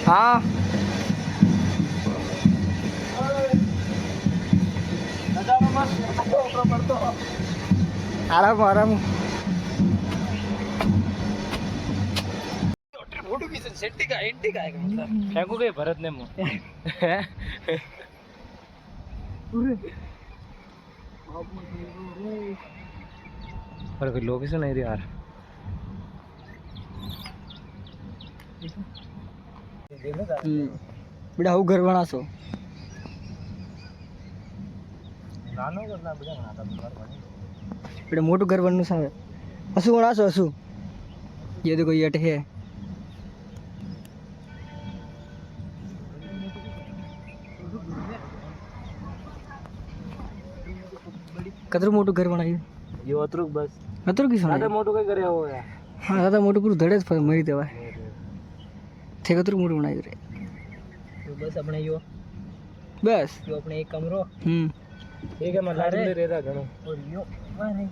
हाँ आराम आराम फोटो की सेटिंग का एंटी का है मतलब फेंको के भरत ने मुंह पर कोई लोकेशन नहीं यार बेटा હું ઘર બનાવશો નાનો ઘર ના બધા બનાતા ઘર બની बेटा मोटू घर बननु सावे असु बनाशो असु ये देखो ये अट है कतरू मोटू घर बनायु ये अतरुक बस अतरुक की दादा मोटू कई करे हो यार हां दादा मोटू पूरा धड़े पर मरी देवा थे कतरू मोटू बनायु रे तो बस अपने यो बस यो अपने एक कमरो ठीक है मैं लाड में रहता घणो और यो वाह नहीं